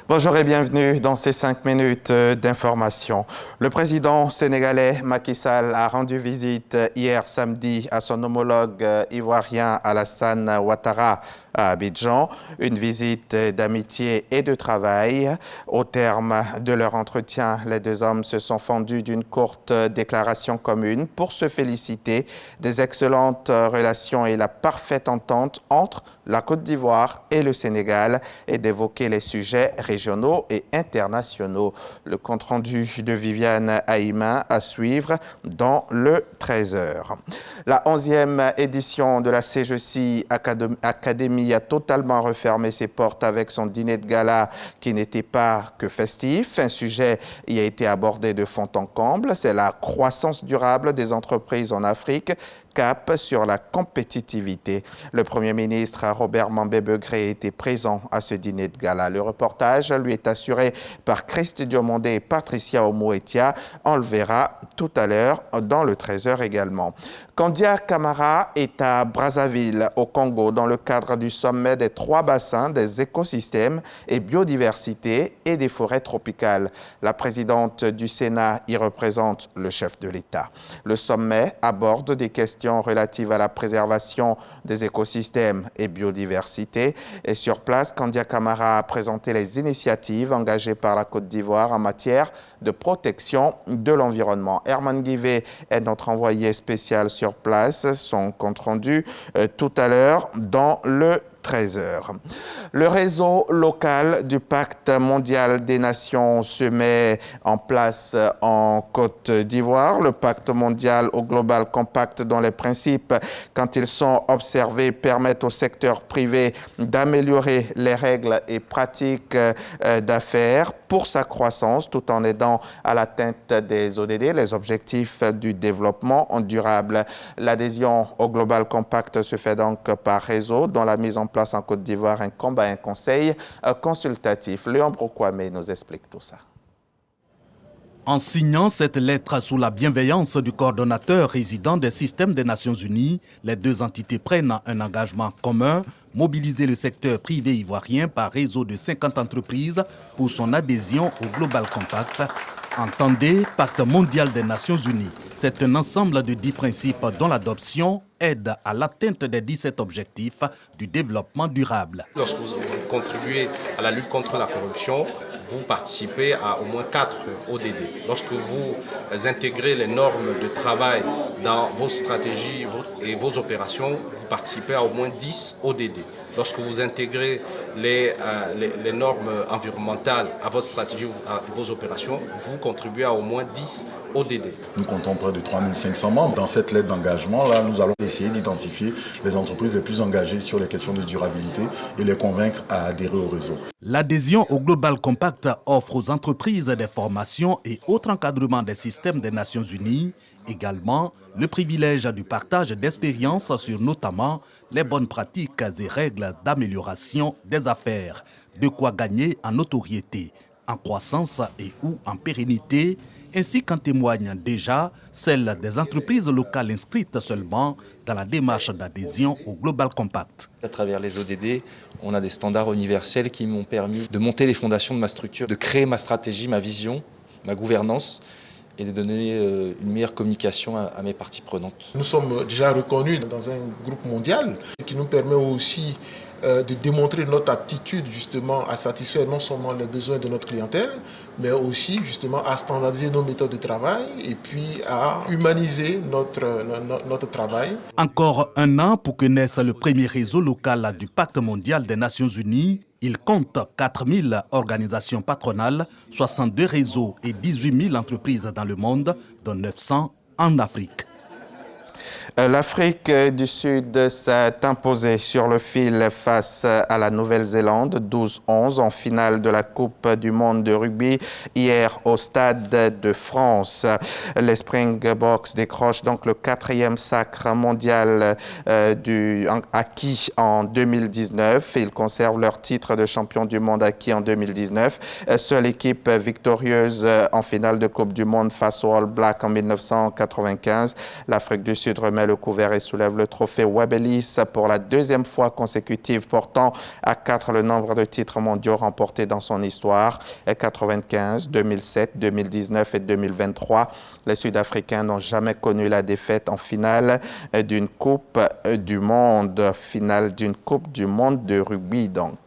Bonjour et bienvenue dans ces 5 minutes d'information. Le président sénégalais Macky Sall a rendu visite hier samedi à son homologue ivoirien Alassane Ouattara à Abidjan. Une visite d'amitié et de travail. Au terme de leur entretien, les deux hommes se sont fendus d'une courte déclaration commune pour se féliciter des excellentes relations et la parfaite entente entre la Côte d'Ivoire et le Sénégal et d'évoquer les sujets régionaux et internationaux. Le compte-rendu de Viviane Haïma à suivre dans le 13h. La 11e édition de la CGC Academy a totalement refermé ses portes avec son dîner de gala qui n'était pas que festif. Un sujet y a été abordé de fond en comble, c'est la croissance durable des entreprises en Afrique, cap sur la compétitivité. Le Premier ministre Robert Mambé-Begré était présent à ce dîner de gala. Le reportage lui est assuré par Christ Diomondé et Patricia Omoetia. On le verra tout à l'heure dans le 13h également. Kandia Camara est à Brazzaville, au Congo, dans le cadre du sommet des 3 bassins des écosystèmes et biodiversité et des forêts tropicales. La présidente du Sénat y représente le chef de l'État. Le sommet aborde des questions relatives à la préservation des écosystèmes et biodiversité. Et sur place, Kandia Camara a présenté les initiatives engagées par la Côte d'Ivoire en matière de protection de l'environnement. Herman Guivet est notre envoyé spécial sur place. Son compte-rendu tout à l'heure dans le 13h. Le réseau local du Pacte mondial des nations se met en place en Côte d'Ivoire. Le Pacte mondial au Global Compact, dont les principes, quand ils sont observés, permettent au secteur privé d'améliorer les règles et pratiques d'affaires pour sa croissance, tout en aidant à l'atteinte des ODD, les objectifs du développement durable. L'adhésion au Global Compact se fait donc par réseau, dont la mise en place en Côte d'Ivoire, un combat, un conseil consultatif. Léon Brokwame nous explique tout ça. En signant cette lettre sous la bienveillance du coordonnateur résident des systèmes des Nations Unies, les deux entités prennent un engagement commun, mobiliser le secteur privé ivoirien par réseau de 50 entreprises pour son adhésion au Global Compact. Entendez, Pacte mondial des Nations Unies. C'est un ensemble de 10 principes dont l'adoption aide à l'atteinte des 17 objectifs du développement durable. Lorsque vous contribuez à la lutte contre la corruption, vous participez à au moins 4 ODD. Lorsque vous intégrez les normes de travail dans vos stratégies et vos opérations, vous participez à au moins 10 ODD. Lorsque vous intégrez les normes environnementales à votre stratégie, à vos opérations, vous contribuez à au moins 10 ODD. Nous comptons près de 3500 membres. Dans cette lettre d'engagement-là, nous allons essayer d'identifier les entreprises les plus engagées sur les questions de durabilité et les convaincre à adhérer au réseau. L'adhésion au Global Compact offre aux entreprises des formations et autres encadrements des systèmes des Nations Unies. Également, le privilège du partage d'expériences sur notamment les bonnes pratiques et règles d'amélioration des affaires. De quoi gagner en notoriété, en croissance et ou en pérennité, ainsi qu'en témoignent déjà celles des entreprises locales inscrites seulement dans la démarche d'adhésion au Global Compact. À travers les ODD, on a des standards universels qui m'ont permis de monter les fondations de ma structure, de créer ma stratégie, ma vision, ma gouvernance et de donner une meilleure communication à mes parties prenantes. Nous sommes déjà reconnus dans un groupe mondial qui nous permet aussi de démontrer notre aptitude justement à satisfaire non seulement les besoins de notre clientèle, mais aussi justement à standardiser nos méthodes de travail et puis à humaniser notre travail. Encore un an pour que naisse le premier réseau local du Pacte mondial des Nations Unies. Il compte 4000 organisations patronales, 62 réseaux et 18 000 entreprises dans le monde, dont 900 en Afrique. L'Afrique du Sud s'est imposée sur le fil face à la Nouvelle-Zélande, 12-11 en finale de la Coupe du monde de rugby hier au Stade de France. Les Springboks décrochent donc le 4e sacre mondial acquis en 2019. Ils conservent leur titre de champion du monde acquis en 2019. Seule équipe victorieuse en finale de Coupe du monde face aux All Blacks en 1995. L'Afrique du Sud Sud remet le couvert et soulève le trophée Webelis pour la deuxième fois consécutive, portant à 4 le nombre de titres mondiaux remportés dans son histoire. 95, 2007, 2019 et 2023. Les Sud-Africains n'ont jamais connu la défaite en finale d'une Coupe du Monde, de rugby donc.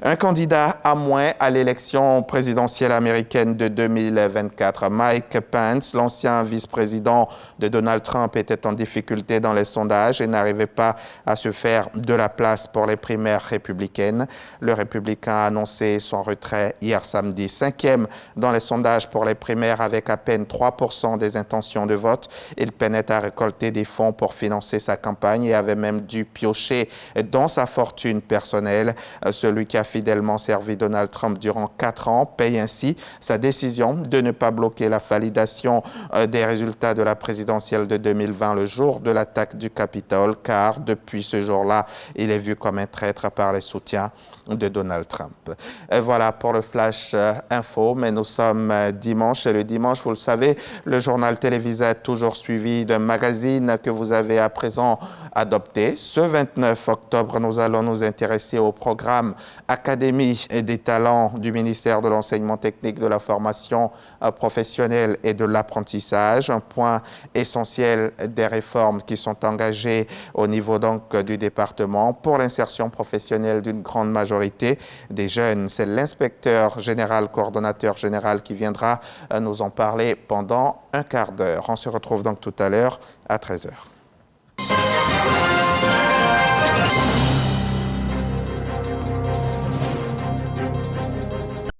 Un candidat à moins à l'élection présidentielle américaine de 2024. Mike Pence, l'ancien vice-président de Donald Trump, était en difficulté dans les sondages et n'arrivait pas à se faire de la place pour les primaires républicaines. Le républicain a annoncé son retrait hier samedi, 5e dans les sondages pour les primaires avec à peine 3% des intentions de vote. Il peinait à récolter des fonds pour financer sa campagne et avait même dû piocher dans sa fortune personnelle. Celui qui a fidèlement servi Donald Trump durant 4 ans paye ainsi sa décision de ne pas bloquer la validation des résultats de la présidentielle de 2020 le jour de l'attaque du Capitole, car depuis ce jour-là, il est vu comme un traître par les soutiens de Donald Trump. Et voilà pour le Flash Info, mais nous sommes dimanche et le dimanche, vous le savez, le journal télévisé est toujours suivi d'un magazine que vous avez à présent adopté. Ce 29 octobre, nous allons nous intéresser au programme Académie des talents du ministère de l'Enseignement technique, de la formation professionnelle et de l'apprentissage, un point essentiel des réformes qui sont engagées au niveau donc du département pour l'insertion professionnelle d'une grande majorité des jeunes. C'est l'inspecteur général, coordonnateur général qui viendra nous en parler pendant un quart d'heure. On se retrouve donc tout à l'heure à 13h.